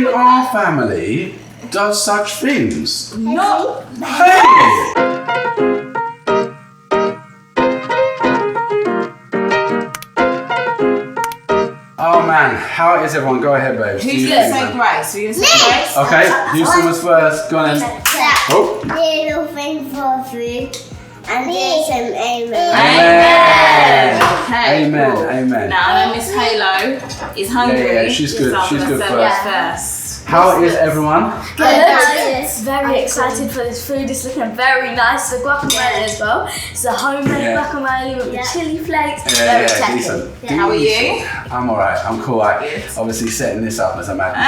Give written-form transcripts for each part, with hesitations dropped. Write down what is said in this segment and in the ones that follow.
in our family does such things? No. Hey! Oh man, how is everyone? Go ahead, babes. Who's going to say Grace? Are you going to say Grace? Okay, Houston was first. Go on then. Oh. Little thing for food. And there's an amen. Amen. Okay, Amen. cool. Amen. Now, I know Miss Halo is hungry. Yeah, she's good. So I'm She's gonna good serve first. her first. How is everyone? Very excited for this food. It's looking very nice. The guacamole as well. It's a homemade guacamole with the chili flakes. Very decent. How are you? I'm alright. I'm cool. Obviously setting this up as a madness.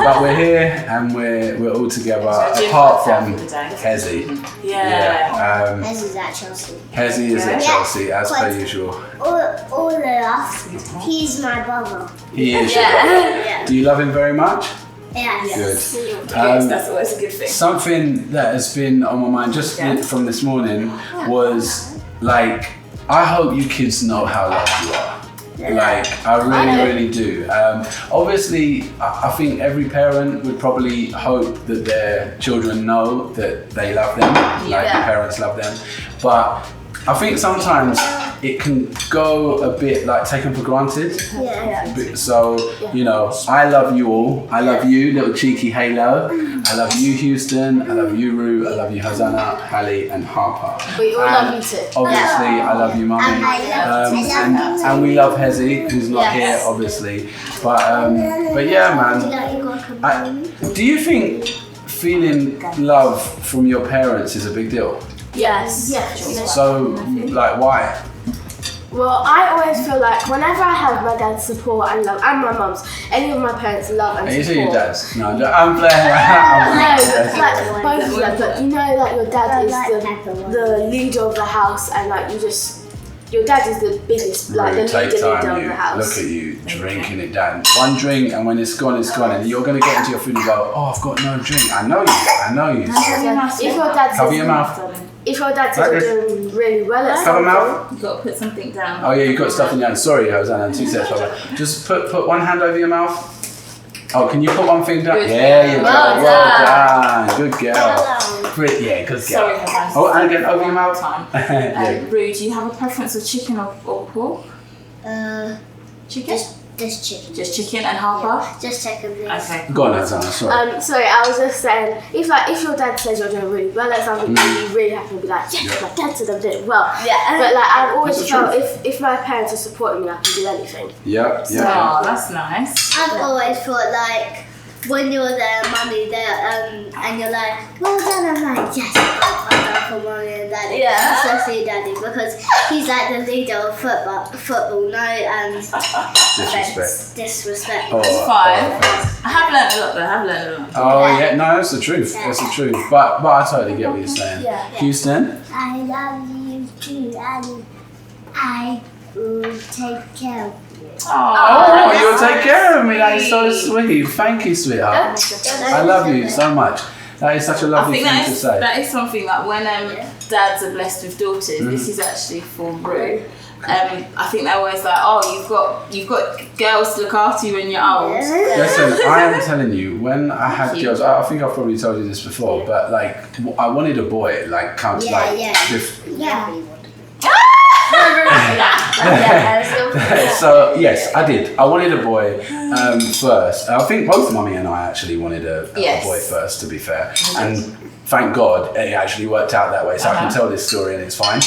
But we're here and we're all together. Apart from Hezzy. Yeah. This is at Chelsea. Hezzy is at Chelsea as per usual. All of us, he's my brother. He is your brother. Do you love him very much? Yes. Good. That's always a good thing. Something that has been on my mind just from this morning was like, I hope you kids know how loved you are. Like, I really do. Obviously, I think every parent would probably hope that their children know that they love them, like the parents love them. But I think sometimes it can go a bit like taken for granted. So, you know, I love you all. I love you, little cheeky Halo. I love you, Houston. I love you, Rue. I love you, Hosanna, Hallie, and Harper. We all love you too. Obviously, I love you, Mummy. And we love Hezzy, who's not here, obviously. But yeah, man. Do you think feeling love from your parents is a big deal? Yes. So, like, why? Well, I always feel like whenever I have my dad's support and love, and my mum's, any of my parents' love and You support. say your dad's? No, I'm playing. No, like both of them. But you know, like your dad is the leader of the house, and like your dad is the biggest, like the leader of the house. Look at you drinking it down. One drink, and when it's gone, and you're gonna get into your food and go, oh, I've got no drink. I know you. If your dad Cover your mouth. If your dad's doing really well at Cover something, mouth. You've got to put something down. Oh yeah, you've got stuff in your hand. Sorry, Hosanna, 2 seconds. Just put one hand over your mouth. Oh, can you put one thing down? Good. Yeah, you go. Well done. Good girl. Yeah, good girl. Sorry, Hosanna. Oh, and again, over your mouth. Rue, do you have a preference of chicken or pork? Chicken? Just chicken. Just chicken and Harper? Just chicken, please. Okay. Go on, Hosanna. Sorry. sorry, I was just saying, if your dad says you're doing really well at something, you'd be really happy and be like, yes, my dad said I'm doing well. But like, I've always felt if my parents are supporting me, I can do anything. Yeah. Oh, that's nice. I've always thought like when you're there, mummy there, and you're like, well done, I'm like, yes, well done for mummy and daddy. Especially daddy, because he's like the leader of football, disrespect. Oh, It's fine. I have learned a lot though, Oh yeah, no, that's the truth. That's the truth. But I totally get what you're saying. Houston? I love you too, and I will take care of you. Oh, you'll take care of me. That is so sweet. Thank you, sweetheart. I love you so much. That is such a lovely thing to say. That is something that when dads are blessed with daughters, this is actually for Rue. I think they're always like, oh, you've got girls to look after you when you're old. Listen, I am telling you, when I had girls, I think I've probably told you this before, but like, I wanted a boy, like, So yes, I did. I wanted a boy first. I think both Mummy and I actually wanted a boy first, to be fair. And thank God it actually worked out that way, so I can tell this story and it's fine.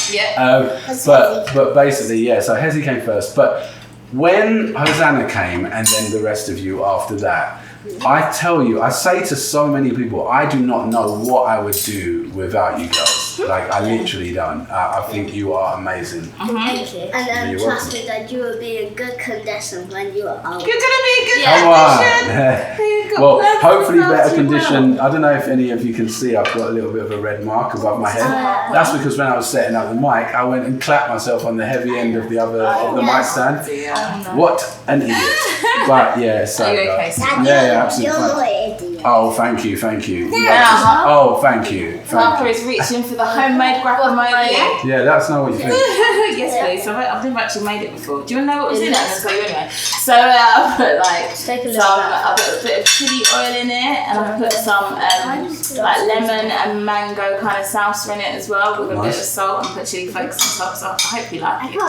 But basically, so Hezzy came first. But when Hosanna came and then the rest of you after that, I tell you, I say to so many people, I do not know what I would do without you girls. Like, I literally don't. I think you are amazing. Thank you. And trust me that you will be in good condition when you are old. You're going to be in good condition. Well, hopefully better condition. I don't know if any of you can see, I've got a little bit of a red mark above my head. That's because when I was setting up the mic, I went and clapped myself on the heavy end of the mic stand. What an idiot. But yeah, so are you okay? yeah, absolutely. You're not an idiot. Oh, thank you. Now, Oh, thank you. Parker is reaching for the homemade guacamole. Yeah, that's not what you think. Yes, please. I've never actually made it before. Do you want to know what was in it? I'm going to tell you anyway. So I put I put a bit of chili oil in it, and I put some like lemon and mango kind of salsa in it as well, with a bit of salt, and put chili flakes on top. So I hope you like it.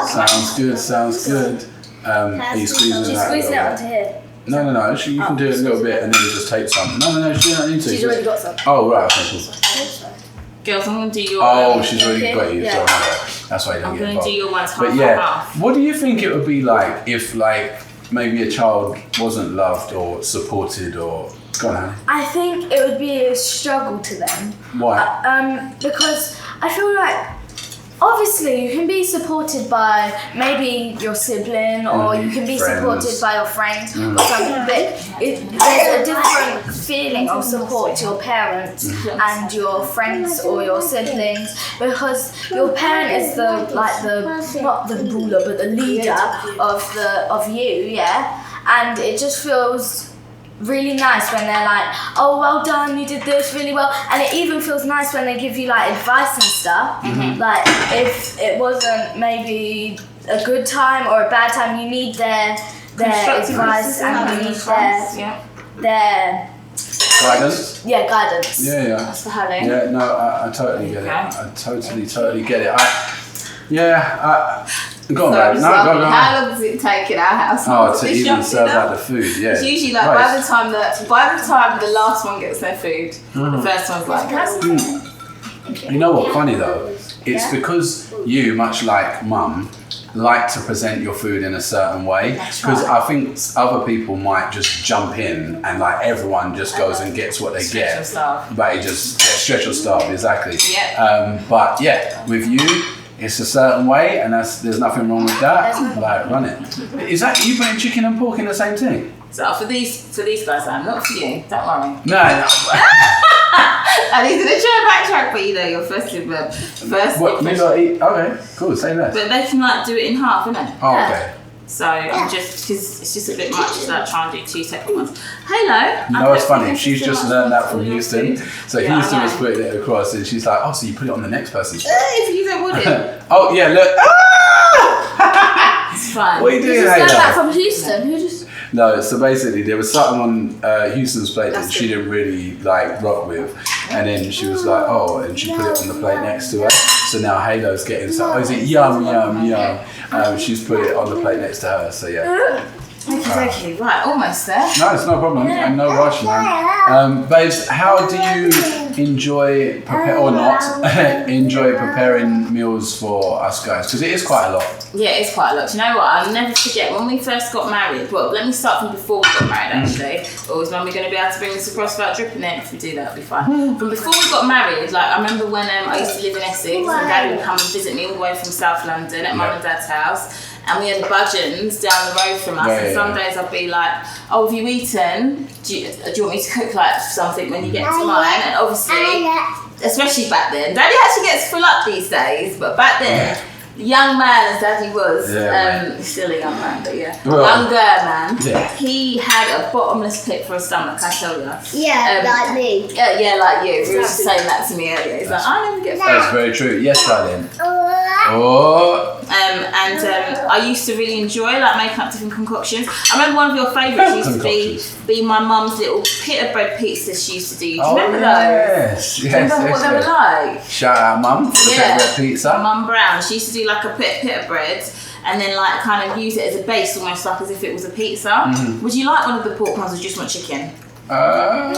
Sounds good. Are you squeezing that? Squeezing it onto here. No. You can do it a little bit and then just take some. No. She don't need to. She's already got some. Oh, right. Okay, cool. Girls, I'm going to do your... Oh, she's already got you. Yeah. So that's why you don't I'm get going to involved. do your ones half But and half. what do you think it would be like if, like, maybe a child wasn't loved or supported or... Go on, Annie. I think it would be a struggle to them. Why? Because I feel like obviously you can be supported by maybe your sibling or you can be supported by your friends or something, but there's a different feeling of support to your parents and your friends or your siblings, because your parent is not the ruler but the leader of you, and it just feels really nice when they're like, oh, well done, you did this really well. And it even feels nice when they give you like advice and stuff. Like if it wasn't maybe a good time or a bad time, you need their advice and you need their Guidance? Yeah, guidance. Yeah. That's for Helen. Yeah, no, I totally get it. I totally get it. Go on, babe. No, go. How long does it take in our house? To even serve out the food, yeah. It's usually like by the time the last one gets their food, the first one's like, You know what's funny though? It's because you, much like mum, like to present your food in a certain way. Because I think other people might just jump in and like everyone just goes and gets what they get. But it just stretch or starve, exactly. Yeah. But yeah, with you, it's a certain way, and there's nothing wrong with that. Like, run it. Is that you putting chicken and pork in the same thing? So for these guys, I'm not for you. Don't worry. No. I need to try backtrack, but you know, your first What? You gotta eat? Okay, cool. Say that. But they can like do it in half, innit? Oh, okay. So I'm just because it's just a bit much to like try and do two separate ones. Hello. You know what's funny? She's just learned that from Houston. So Houston was putting it across, and she's like, "Oh, so you put it on the next person's?" If you don't want it. Oh yeah, look. It's fine. What are you doing, Learned that from Houston. Who just? No, so basically there was something on Houston's plate that she didn't really like rock with, and then she was like, oh, and she put it on the plate next to her. So now Halo's getting so, is it yum. She's put it on the plate next to her, so yeah. Okay, right, almost there. No, it's no problem, and no rush, man. Babes, how do you enjoy enjoy preparing meals for us guys? Because it is quite a lot. Yeah, it's quite a lot. Do you know what? I'll never forget when we first got married. Well, let me start from before we got married, actually. Or is Mummy going to be able to bring this across without dripping it? If we do that, it'll be fine. From before we got married, like I remember when I used to live in Essex, and Dad would come and visit me all the way from South London at Mum and Dad's house. And we had budgeons down the road from us, and some days I'd be like, oh, have you eaten? Do you want me to cook like something when you get to mine? And obviously, especially back then, Daddy actually gets full up these days, but back then, young man as Daddy was, still a young man, but younger man, he had a bottomless pit for a stomach, I tell you. Like me. Yeah, like you. You were just saying that to me earlier. He's like, I never get full. That's very true. Yes, darling. I used to really enjoy like making up different concoctions. I remember one of your favourites used to be my mum's little pita bread pizzas she used to do. Do you remember those? Yes, do you remember what they were like? Shout out mum for the pita bread pizza. Mum Brown. She used to do like a pita bread and then like kind of use it as a base, almost like as if it was a pizza. Would you like one of the pork ones or just want chicken? I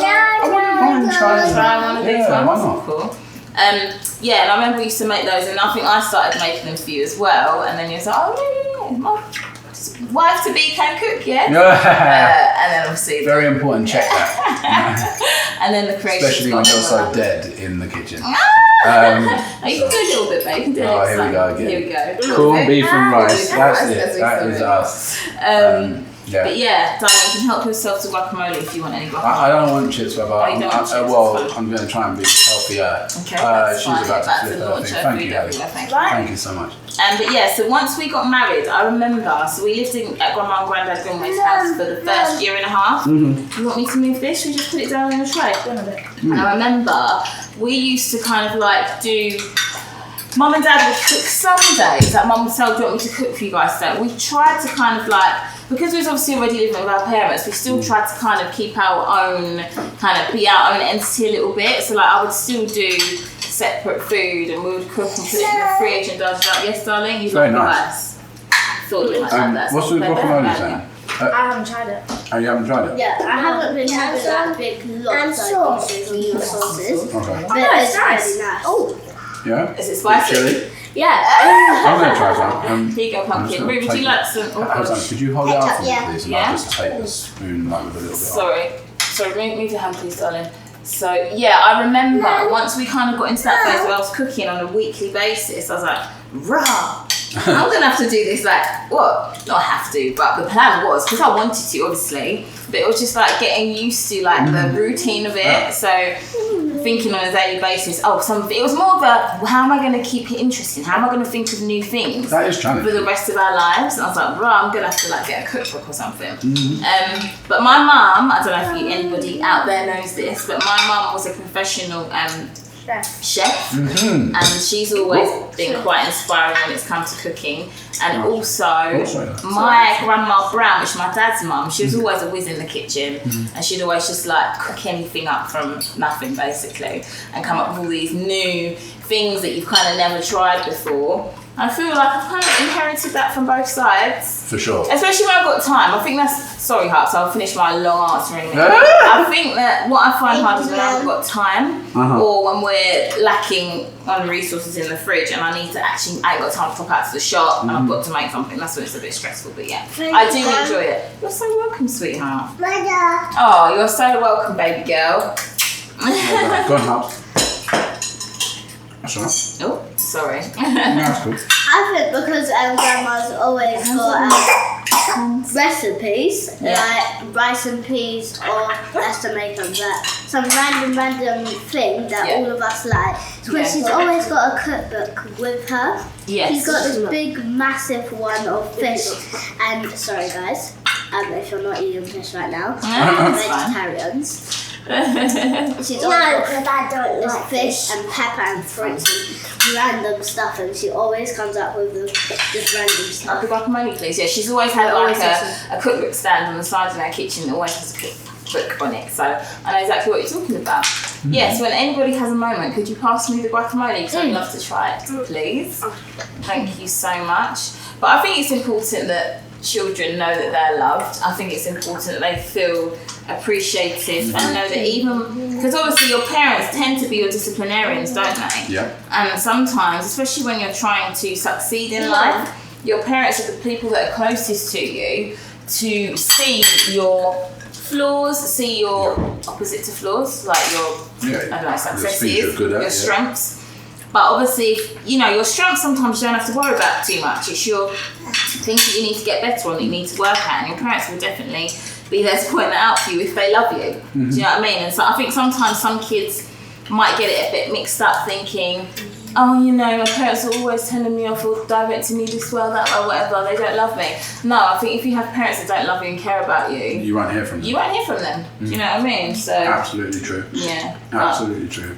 wouldn't mind try one of these ones. Why not? Cool. And I remember we used to make those, and I think I started making them for you as well. And then you was like, oh yeah, my wife to be can cook, and then obviously very important. Check that. And then the creation, especially when you're so dead in the kitchen. You can do a little bit, babe. You can do it. Here we go again. Here we go. Corned beef and rice. That's it. That is us. Yeah. But yeah, darling, you can help yourself to guacamole if you want any guacamole. I don't want chips, but you don't want chips, I'm going to try and be healthier. Okay, that's she's fine. about That's to flip a her launch thing. her Thank food you, Ellie. everywhere. Thank you. Thank you so much. But yeah, so once we got married, I remember, so we lived at Grandma and Granddad Grimwade's house for the first year and a half. You want me to move this? We just put it down on the tray. And I remember we used to kind of like do. Mum and Dad would cook some days. Like Mum would say, "Do you want me to cook for you guys today?" We tried to kind of like, because we was obviously already living with our parents, we still tried to kind of keep our own, kind of be our own entity a little bit. So like I would still do separate food and we would cook and put it in the fridge and da da da. Yes, darling, you Very like nice. Thought you might like that. What's the guacamole saying? I haven't tried it. Oh, you haven't tried it? Yeah, I haven't been having that big lots of pieces of your sauces. Okay. But it's really nice. Oh, Yeah? Is it spicy? Chili? yeah. I'm going to try some. Here you go, pumpkin. Ruby, would you like some? Oh, Hold on, gosh. could you hold it up for me, Yeah. please? And Yeah. I'll just take the spoon like with a little bit of Sorry, move your hand please, darling. So yeah, I remember once we kind of got into that phase where I was cooking on a weekly basis, I was like, rah, I'm gonna have to do this, like, what? Not have to, but the plan was, because I wanted to, obviously, but it was just like getting used to like the routine of it. So thinking on a daily basis, it was more of a, how am I going to keep it interesting? How am I going to think of new things That is challenging. for the rest of our lives? And I was like, right, I'm going to have to like get a cookbook or something. But my mum, I don't know if anybody out there knows this, but my mum was a professional chef, and she's always been quite inspiring when it's come to cooking. And also my grandma Brown, which is my dad's mum, she was always a whiz in the kitchen, and she'd always just like cook anything up from nothing basically and come up with all these new things that you've kind of never tried before. I feel like I've kind of inherited that from both sides. For sure. Especially when I've got time. I think that's, sorry Hearts, I'll finish my long answer in a minute. I think that what I find hard is when I've got time or when we're lacking on resources in the fridge and I need to actually, I ain't got time to pop out to the shop and I've got to make something. That's when it's a bit stressful, but yeah. I do enjoy it. You're so welcome, sweetheart. Oh, you're so welcome, baby girl. Go on, Hub. That's all right. Oh, sorry. That's cool. I think because Grandma's always got recipes, like rice and peas or let's make them that some random thing that all of us like. Because she's always got a cookbook with her. Yes. She's got this big, massive one of fish. And sorry, guys, if you're not eating fish right now, vegetarians. She's always got fish and pepper and fruits and random stuff, and she always comes up with this random stuff. The guacamole, please. Yeah, she's always had like a cookbook stand on the side of her kitchen that always has a cookbook on it. So I know exactly what you're talking about. Yes, when anybody has a moment, could you pass me the guacamole? Because I'd love to try it, please. Thank you so much. But I think it's important that children know that they're loved. I think it's important that they feel appreciated and know that even, because obviously your parents tend to be your disciplinarians, don't they? Yeah. And sometimes, especially when you're trying to succeed in life, your parents are the people that are closest to you to see your flaws, see your opposite to flaws, like your I don't know, successes, your strengths. But obviously, your strengths sometimes you don't have to worry about too much. It's your things that you need to get better on, that you need to work at, and your parents will definitely be there to point that out for you if they love you. Do you know what I mean? And so I think sometimes some kids might get it a bit mixed up, thinking, oh, my parents are always telling me off or directing me this way or that way, whatever, they don't love me. No, I think if you have parents that don't love you and care about you, you won't hear from them. You won't hear from them. Do you know what I mean? So absolutely true. Yeah. Absolutely true.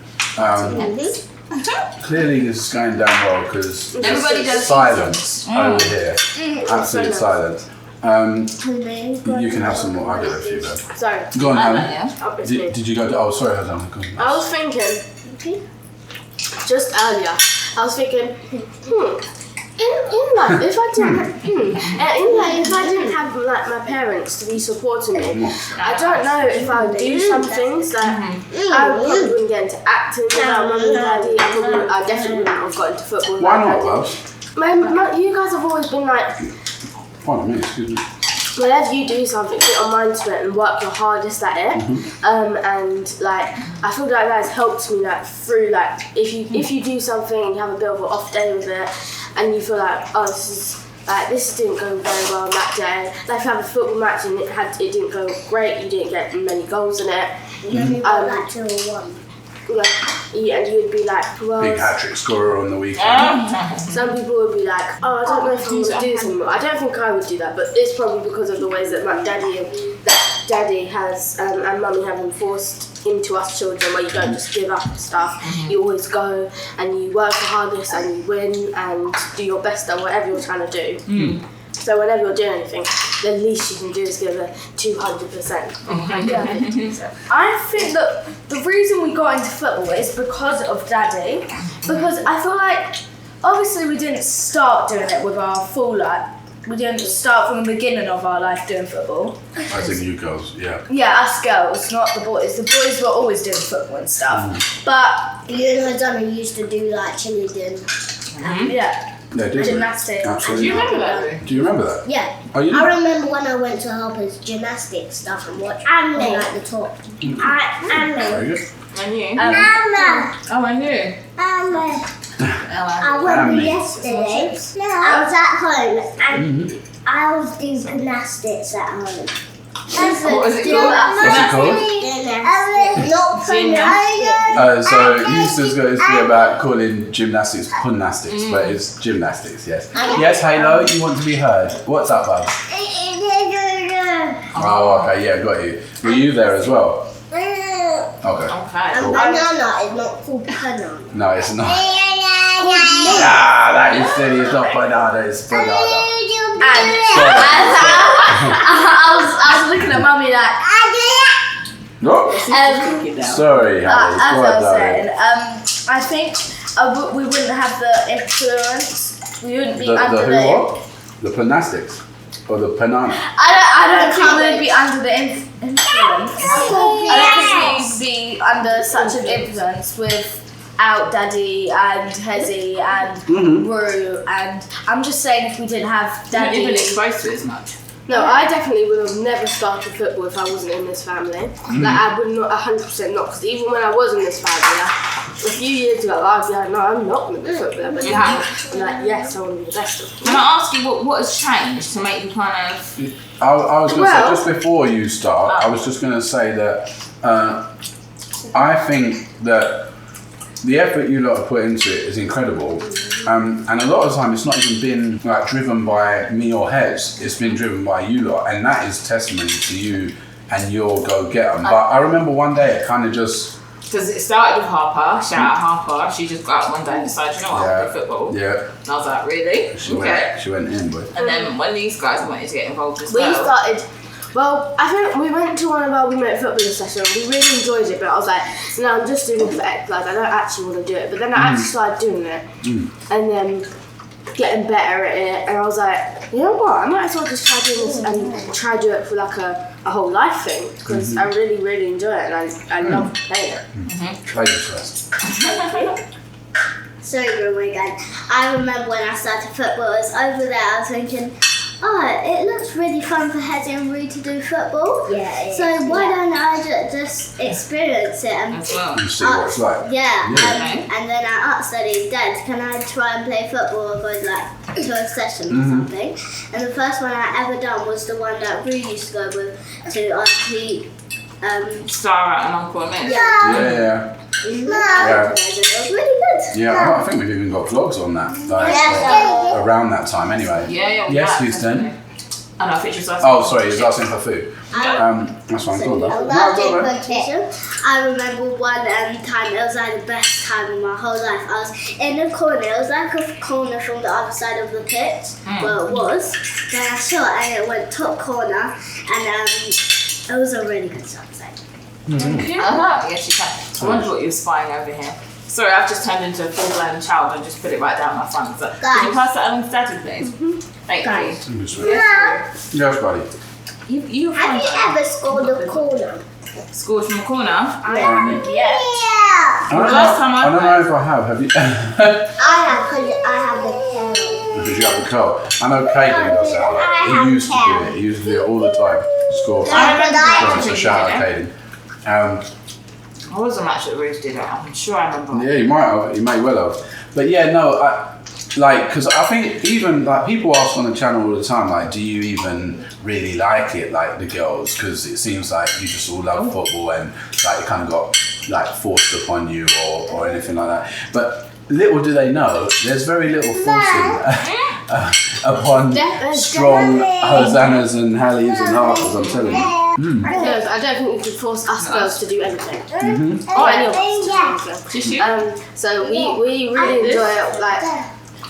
Clearly this is going down well because everybody does silence over here. Absolute silence. You can have some more. I'll get a few though. Sorry. Go on, Helen. Did you go to? Oh, sorry, Helen. I was thinking, just earlier, I was thinking, in life, if I didn't have like my parents to be supporting me, I don't know if I would do some things that I probably wouldn't get into acting without mum and daddy. I definitely wouldn't have got into football. Why not, love? You guys have always been like, pardon me, excuse me. Whenever you do something, put your mind to it and work your hardest at it. And like, I feel like that has helped me like through like if you do something and you have a bit of an off day with it, and you feel like, oh, this is like this didn't go very well on that day. Like if you have a football match and it didn't go great, you didn't get many goals in it. Then you got that 2-1. Yeah, and you'd be like, well, Big hat-trick scorer on the weekend. some people would be like, oh, I don't know if I want to do this anymore. I don't think I would do that, but it's probably because of the ways that my daddy has and mummy have enforced into us children, where you don't just give up and stuff. You always go and you work the hardest and you win and do your best at whatever you're trying to do. So whenever you're doing anything, the least you can do is give it 200%. I think that the reason we got into football is because of Daddy. Because I feel like, obviously we didn't start doing it with our full life. We didn't start from the beginning of our life doing football. I think you girls, yeah. Yeah, us girls, not the boys. The boys were always doing football and stuff. But, You and Donna used to do like cheerleading. yeah. Yeah, did we? Gymnastics. Absolutely. Do you remember that? Do you remember that? Yeah. Oh, you I did? remember when I went to Harper's gymnastics stuff and watched on like the top. Very good. I knew. Mama, Oh, I knew. I went Annie. yesterday. I was at home and I was doing gymnastics at home. What was it called? What's it called? Not Gymnastics. So you used to go to about calling gymnastics punnastics, but it's gymnastics, yes. Yes, Halo, you want to be heard. What's up, bud? Oh, okay, yeah, got you. Were you there as well? Okay. Okay. And banana is not called banana. No, it's not. Ah, that is silly. It's not banana, it's banana. I was looking at mummy like, Oh, sorry, Harry. as I Go was on, darling. saying, I think we wouldn't have the influence. We wouldn't be The under who the. what? The punnastics? Or the banana? I don't think we'd be under the influence. I don't think we'd be under such an influence without Daddy and Hezzy and Rue, and I'm just saying if we didn't have Didn't Daddy. even exposed to it as much. No, I definitely would have never started football if I wasn't in this family. Like, I would not 100% not, because even when I was in this family, a few years ago, I'd be like, no, I'm not going to be a footballer. But now, I'm like, yes, I want to be the best of them. Can I ask you what has changed to make you kind of... I was going to Well- say, just before you start, I was just going to say that I think that the effort you lot have put into it is incredible. And a lot of the time it's not even been like driven by me or Hez, it's been driven by you lot, and that is testimony to you and your go-getter. But I remember one day it kind of just... Because it started with Harper, shout out Harper, she just got up one day and decided, you know what, I'll play football. Yeah. And I was like, really? She Okay. went in, but... And then when these guys wanted to get involved as We well... started, well, I think we went to one of our women football sessions. We really enjoyed it, but I was like, no, I'm just doing it for exercise. I don't actually want to do it. But then I actually started doing it, and then getting better at it. And I was like, you know what? I might as well just try doing this and try do it for like a whole life thing, because I really, really enjoy it, and I love playing it. Play this first. Sorry, Grimwade guys. I remember when I started football, I was over there, I was thinking, oh, it looks really fun for Hezzy and Rue to do football. Yeah. So why don't I just experience it? And As well. You see what it's like. yeah, Yeah. and then I asked Daddy, Dad, can I try and play football or go like to a session or something? And the first one I ever done was the one that Rue used to go with to the Star out and Uncle and Miss. Yeah. it was really good. Yeah, I think we've even got vlogs on that, like, around that time anyway. Yeah. Yes, yeah, Houston. definitely. I know, I think she was asking. Oh, sorry, he was asking for food. That's fine, go on, I love. love No, go on, it, love. I remember one time, it was like the best time of my whole life. I was in the corner, it was like a corner from the other side of the pitch, well it was. Then I shot and it went top corner, and it was a really good sunset. Yes, you can. I wonder what you were spying over here. Sorry, I've just turned into a full-blown child and just put it right down my front. So, can you pass that along to Daddy, please? Thank Guys. you. Yes, buddy. You Have you ever scored a corner? scored from the corner? Yeah. Last time I don't know if I have. Have you? I have the camera. Because you have the curl. I know Caden does that. Like, he used to do it. He used to do it all the time. Score. So shout out Caden. I was a match that Ruth did it. I'm sure I remember. Yeah, he might have. He may well have. But yeah, no. like, because I think even like people ask on the channel all the time, like, do you even really like it, like the girls? Because it seems like you just all love football and like it kind of got like forced upon you or anything like that. But little do they know, there's very little forcing upon strong Hosannas and Hallies and Harpers, I'm telling you. Because I don't think we can force us girls to do anything. Oh, Or any of us. Just you? So we really enjoy it. Like,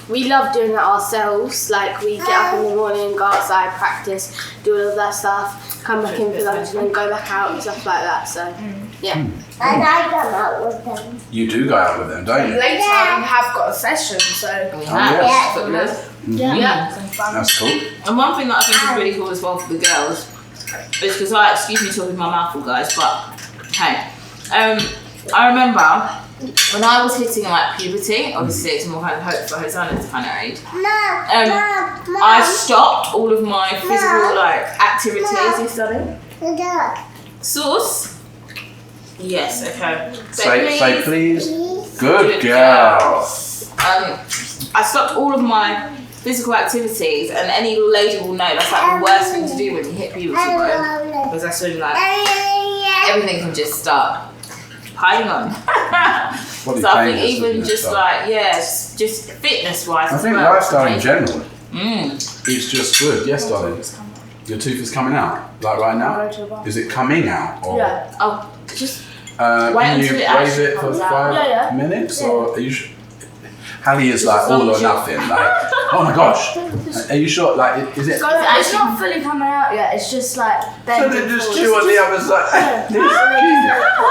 we love doing it ourselves. Like, we get up in the morning, go outside, practice, do all of that stuff, come back in for lunch and then go back out and stuff like that. So, yeah. And I go out with them. You do go out with them, don't you? Later we have got a session, so Yeah. That's cool. And one thing that I think is really cool as well for the girls is because excuse me talking with my mouth full, guys, but hey, I remember when I was hitting like puberty, obviously it's more kind of hope for Hosanna's kind of age. I stopped all of my physical like activities. You studying? Sauce? Yes. Okay. Say please. Good girl. I stopped all of my physical activities, and any lady will know that's like the worst thing to do when you hit puberty, bro. Because that's when like everything can just start piling on. So I think even just like just fitness wise. I think lifestyle in general, it's just good. Yes, darling. Your tooth is coming out, like right now. Is it coming out? Or Oh, just can you until it wave actually it for comes out. 5 minutes, or are you? Hallie is like all or nothing. Like, oh my gosh, are you sure? Like, is it? it's not fully coming out yet. It's just like So bending they just forward. chew on the other side.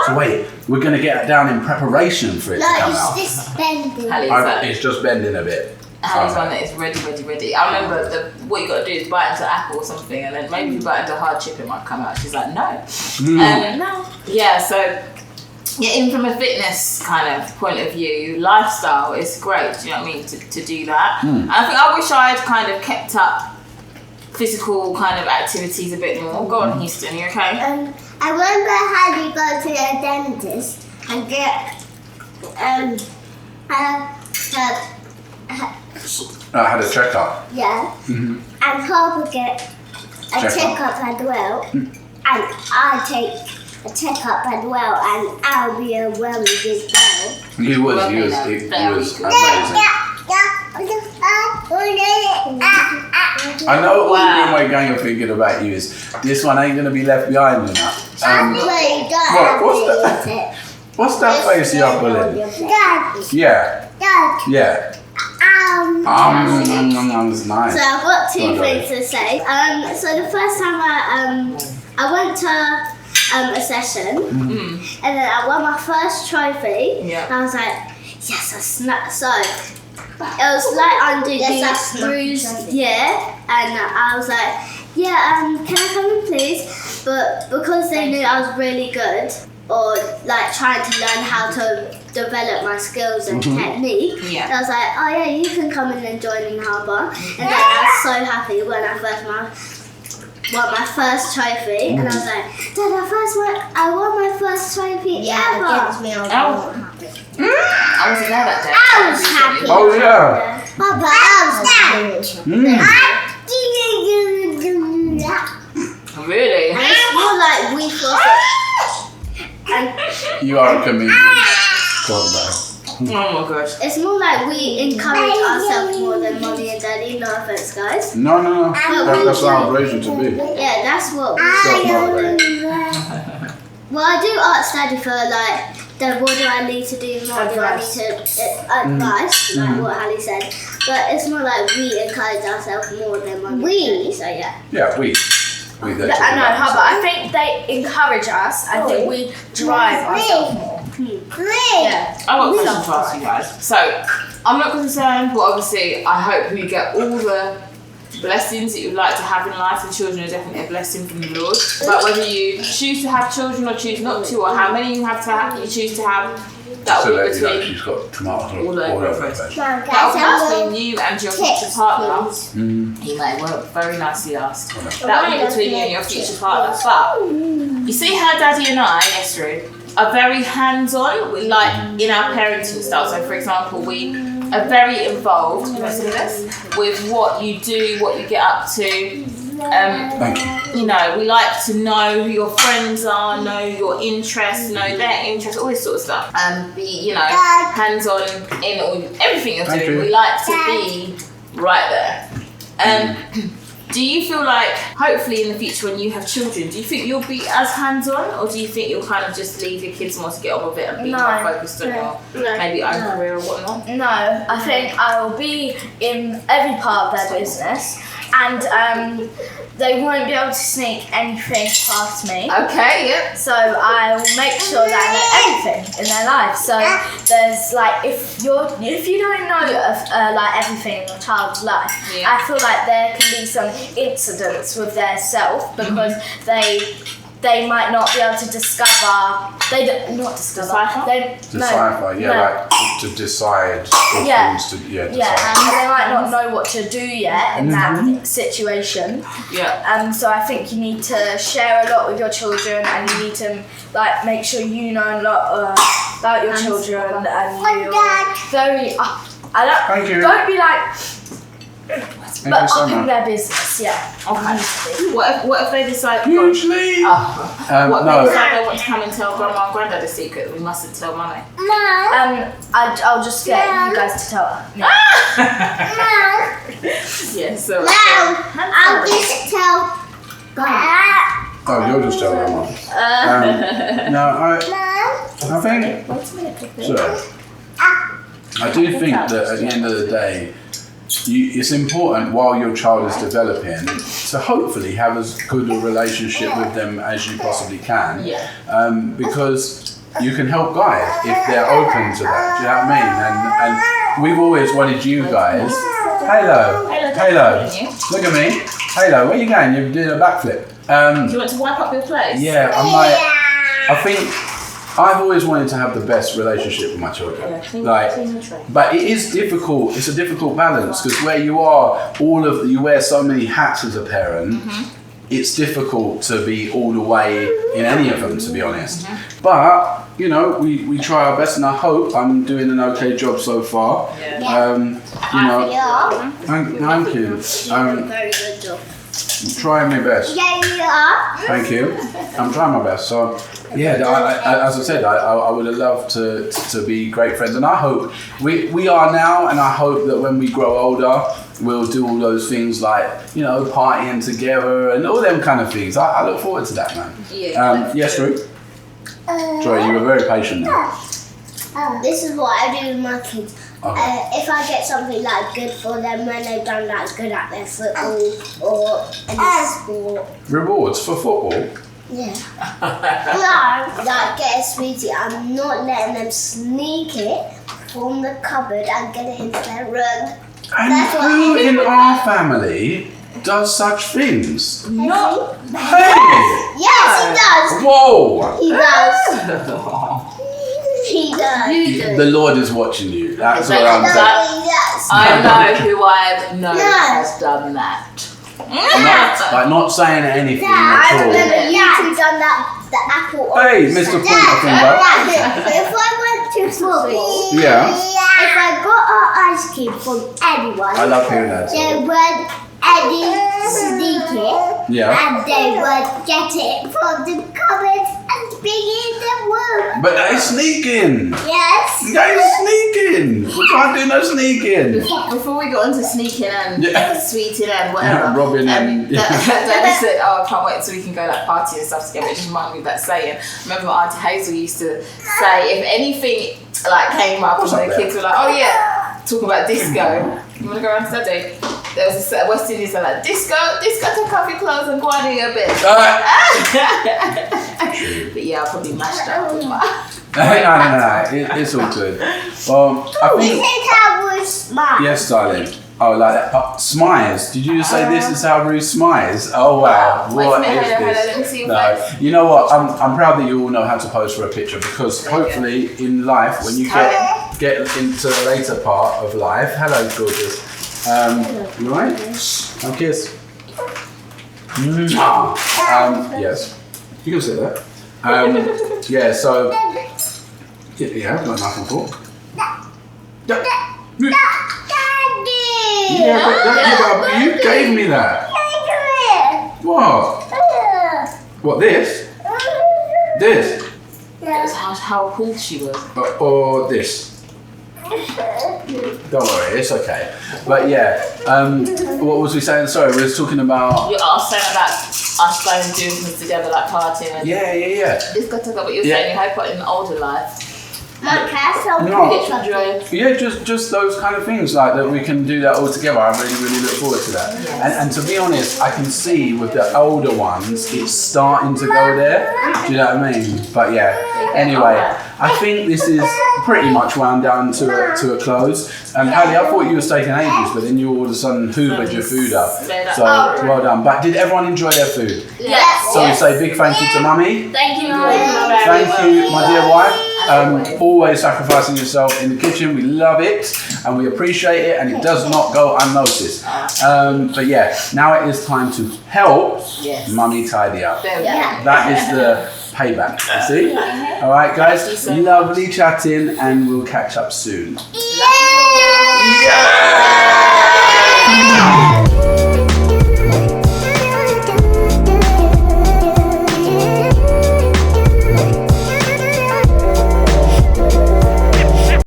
So wait, we're gonna get it down in preparation for it to come out. It's just bending. Hallie's It's just bending a bit. Hallie's one that is ready. I remember what you got to do is bite into an apple or something, and then maybe if you bite into a hard chip, it might come out. She's like, no. No. Yeah, so even from a fitness kind of point of view, lifestyle is great. Do you know what I mean? To do that. And I think I wish I had kind of kept up physical kind of activities a bit more. Go on, Houston. You okay? I remember how you go to a dentist and get I had a checkup. and Harper get a checkup as well, and I take a checkup as well, and I'll be a very good girl. He was amazing. I know all the Grimwade gang are thinking about you is this one ain't gonna be left behind, you know. What's that face you're pulling? Yeah. That's nice. So I've got two things to say. So the first time I went to a session, and then I won my first trophy. Yeah. And I was like, yes, I snapped. So it was like under the bruised, and I was like, can I come in please? But because they knew I was really good, or like trying to learn how to develop my skills and technique, I was like, oh yeah, you can come in and join in Harbour. And then I was so happy when I first won my first trophy, and I was like, Dad, I won my first trophy ever. I wasn't there that day. I was happy. Oh yeah. Papa, Really? And it's more like we thought. You are a comedian. God, no. Oh my gosh. It's more like we encourage ourselves more than mommy and daddy. No offense, guys. No. That's what I was raised you to be. Yeah, that's what we Well, I do art study for like, then what do I need to do? What do I need to advice, like what Hallie said. But it's more like we encourage ourselves more than mommy and daddy. So yeah. Yeah, we. I know, but I think they encourage us. I think we drive ourselves more. Yeah. I've got a question to ask you guys. So, I'm not concerned, but obviously, I hope you get all the blessings that you'd like to have in life, and children are definitely a blessing from the Lord. But whether you choose to have children or choose not to, or how many you choose to have, that will be between she's got tomatoes all over her face. But That will be between you and your future partner. You may well, very nicely asked. That will be between you and your future partner. But you see how Daddy and I, Esther, are very hands-on, like in our parenting style. So, for example, we are very involved, you know, with what you do, what you get up to. Thank you. You know, we like to know who your friends are, know your interests, know their interests, all this sort of stuff, and be, you know, hands-on in everything you're doing. We like to be right there. Do you feel like, hopefully in the future when you have children, do you think you'll be as hands-on, or do you think you'll kind of just leave your kids more to get on with it and be more focused on your maybe own career or whatnot? No, I think I will be in every part of their business, and they won't be able to sneak anything past me. Okay, yeah. So I'll make sure that I know everything in their life. So there's like, if you don't know like everything in your child's life, I feel like there can be some incidents with their self because they might not be able to Decipher, like to decide things to decide. and they might not know what to do yet in that situation. So I think you need to share a lot with your children, and you need to like make sure you know a lot about your children, and you're very Thank you. don't be like But up in their business, Okay. What if they decide? Usually. What if they decide they want to come and tell grandma and granddad a secret that we mustn't tell mummy? I'll just get you guys to tell her. Yeah, so. I'll just tell Oh, you'll just tell grandma. No, I think. So, I do think that at the end of the day, it's important while your child is developing to hopefully have as good a relationship with them as you possibly can, because you can help guide if they're open to that. Do you know what I mean? And we've always wanted you guys. Halo, look at me. Halo, where you going? You're doing a backflip. Do you want to wipe up your place? Yeah, I'm like, I think I've always wanted to have the best relationship with my children. But it is difficult. It's a difficult balance because where you are, you wear so many hats as a parent. It's difficult to be all the way in any of them, to be honest. But you know, we try our best, and I hope I'm doing an okay job so far. You know, thank you. very good job. I'm trying my best. Thank you. I'm trying my best. So, yeah, as I said, I would have loved to be great friends, and I hope we are now, and I hope that when we grow older, we'll do all those things like, you know, partying together and all them kind of things. I look forward to that, man. Yes, Ruth? Sorry, you were very patient there. This is what I do with my kids. If I get something like good for them when they've done like good at their football or any sport. Rewards for football? Yeah. Like get a sweetie. I'm not letting them sneak it from the cupboard and get it into their room. And who in our family does such things? No. Hey! Yes, he does. Whoa! He does. He does. The Lord is watching you. That's what I'm saying. I know who I know has done that. Not saying anything I at all. remember you two done that. The apple. Hey, Mr. Pointer Finger. If I went to football, if I got an ice cream from anyone, I love hearing that. they would any sneak it, and they would get it from the cupboard and bring it in the room. But that is sneaking. Yes. That is sneaking. We can't do no sneaking. Before we got into sneaking and sweeting and whatever, Robbing and Daddy said, "Oh, I can't wait so we can go like party and stuff together." It just reminded me of that saying. I remember Auntie Hazel used to say, if anything like came up and the kids were like, "Oh yeah," talking about disco. You want to go around to Daddy? There was a West Indians that like disco, take off your clothes and go on in your bed. But yeah, I probably mashed up. No, it's all good. Well, I think. How was smile? Yes, darling. Oh, like that. Smiles. Did you say this is how Ruth smiles? Oh wow! What is this? Let me see your face. You know what? I'm proud that you all know how to pose for a picture, because hopefully in life, when you get into the later part of life, hello, gorgeous. You right? I'll kiss. Yes. You can sit there. Yeah. So. Yeah, I've got a knife and fork. but you gave me that. What? What, this? This? That's how cool she was. Or this? Don't worry, it's okay. But yeah, what was we saying? Sorry, we were talking about... You are saying about us going and doing things together, like partying. And Yeah. It's got to go, but you're saying you hope in an older life. Yeah, just those kind of things, like that we can do that all together. I really look forward to that. And to be honest, I can see with the older ones, it's starting to go there. Do you know what I mean? But yeah, anyway, I think this is pretty much wound down to a close. And Hallie, I thought you were taking ages, but then you all of a sudden hoovered your food up. So well done. But did everyone enjoy their food? Yes. So we say big thank you to Mummy. Thank you, Mummy. Thank you, my dear wife. Always sacrificing yourself in the kitchen. We love it and we appreciate it, and it does not go unnoticed. But yeah, now it is time to help Mummy tidy up. That is the payback. See? All right, guys. Lovely chatting, and we'll catch up soon. Yeah.